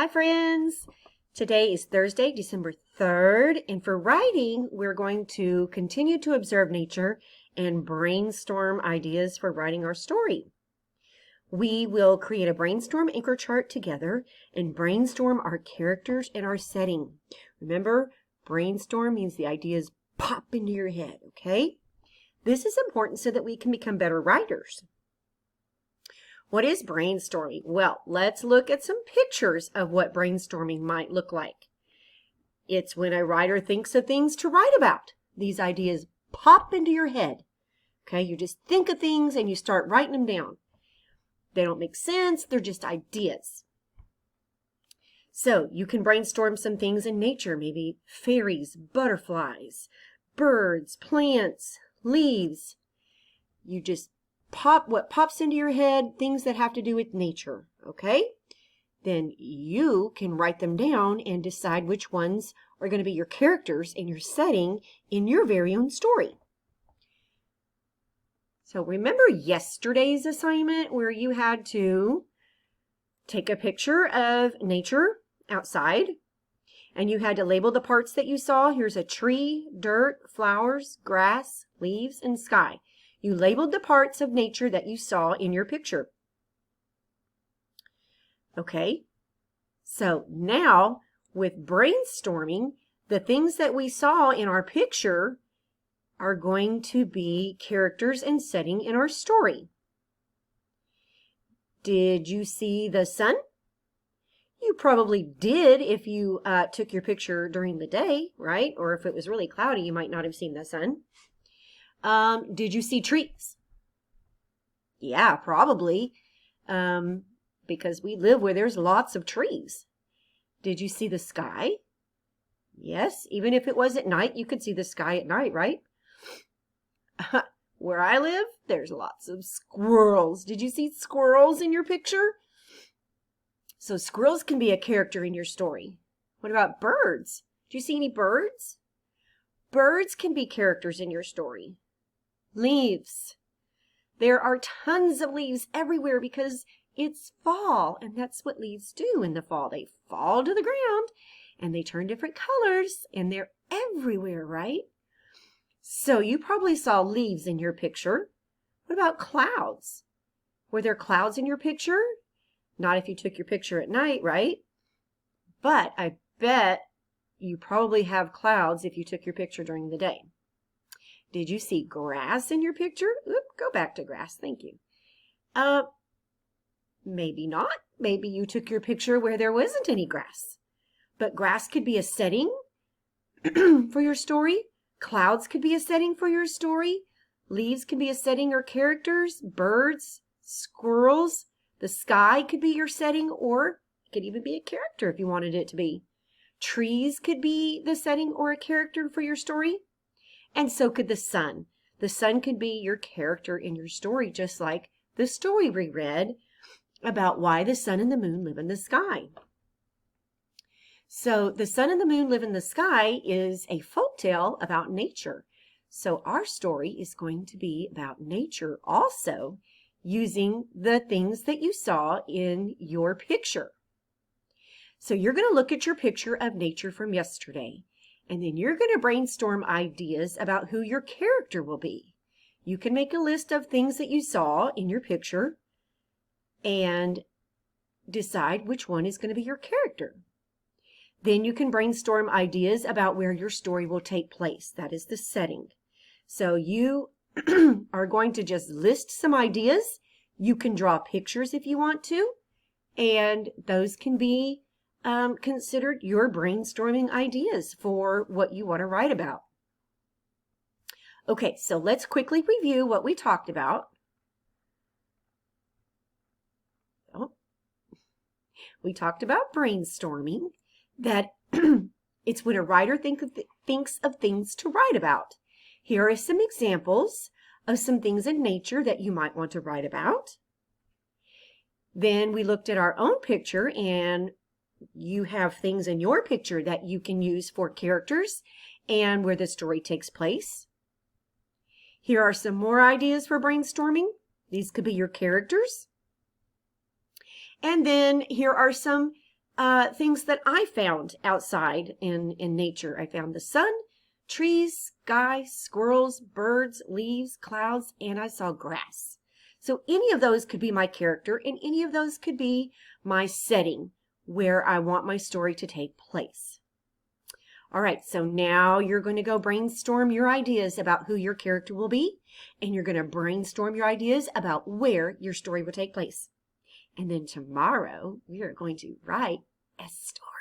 Hi friends! Today is Thursday, December 3rd, and for writing, we're going to continue to observe nature and brainstorm ideas for writing our story. We will create a brainstorm anchor chart together and brainstorm our characters and our setting. Remember, brainstorm means the ideas pop into your head, okay? This is important so that we can become better writers. What is brainstorming? Well, let's look at some pictures of what brainstorming might look like. It's when a writer thinks of things to write about. These ideas pop into your head. Okay, you just think of things and you start writing them down. They don't make sense, they're just ideas. So you can brainstorm some things in nature, maybe fairies, butterflies, birds, plants, leaves. You just pop what pops into your head, things that have to do with nature, okay? Then you can write them down and decide which ones are going to be your characters in your setting in your very own story. So remember yesterday's assignment where you had to take a picture of nature outside and you had to label the parts that you saw. Here's a tree, dirt, flowers, grass, leaves, and sky. You labeled the parts of nature that you saw in your picture. Okay, so now with brainstorming, the things that we saw in our picture are going to be characters and setting in our story. Did you see the sun? You probably did if you took your picture during the day, right? Or if it was really cloudy, you might not have seen the sun. Did you see trees? Yeah, probably, because we live where there's lots of trees. Did you see the sky? Yes, even if it was at night, you could see the sky at night, right? Where I live, there's lots of squirrels. Did you see squirrels in your picture? So squirrels can be a character in your story. What about birds? Do you see any birds? Birds can be characters in your story. Leaves. There are tons of leaves everywhere because it's fall, and that's what leaves do in the fall. They fall to the ground and they turn different colors and they're everywhere, right? So you probably saw leaves in your picture. What about clouds? Were there clouds in your picture? Not if you took your picture at night, right? But I bet you probably have clouds if you took your picture during the day. Did you see grass in your picture? Oop, go back to grass. Thank you. Maybe not. Maybe you took your picture where there wasn't any grass. But grass could be a setting for your story. Clouds could be a setting for your story. Leaves can be a setting or characters. Birds, squirrels. The sky could be your setting, or it could even be a character if you wanted it to be. Trees could be the setting or a character for your story. And so could the sun. The sun could be your character in your story, just like the story we read about why the sun and the moon live in the sky. So the sun and the moon live in the sky is a folktale about nature. So our story is going to be about nature also, using the things that you saw in your picture. So you're going to look at your picture of nature from yesterday. And then you're going to brainstorm ideas about who your character will be. You can make a list of things that you saw in your picture and decide which one is going to be your character. Then you can brainstorm ideas about where your story will take place. That is the setting. So you are going to just list some ideas. You can draw pictures if you want to, and those can be considered your brainstorming ideas for what you want to write about. Okay, so let's quickly review what we talked about. We talked about brainstorming, that it's when a writer thinks of things to write about. Here are some examples of some things in nature that you might want to write about. Then we looked at our own picture, and you have things in your picture that you can use for characters and where the story takes place. Here are some more ideas for brainstorming. These could be your characters. And then here are some things that I found outside in nature. I found the sun, trees, sky, squirrels, birds, leaves, clouds, and I saw grass. So any of those could be my character, and any of those could be my setting where I want my story to take place. All right, so now you're going to go brainstorm your ideas about who your character will be, and you're going to brainstorm your ideas about where your story will take place. And then tomorrow, we are going to write a story.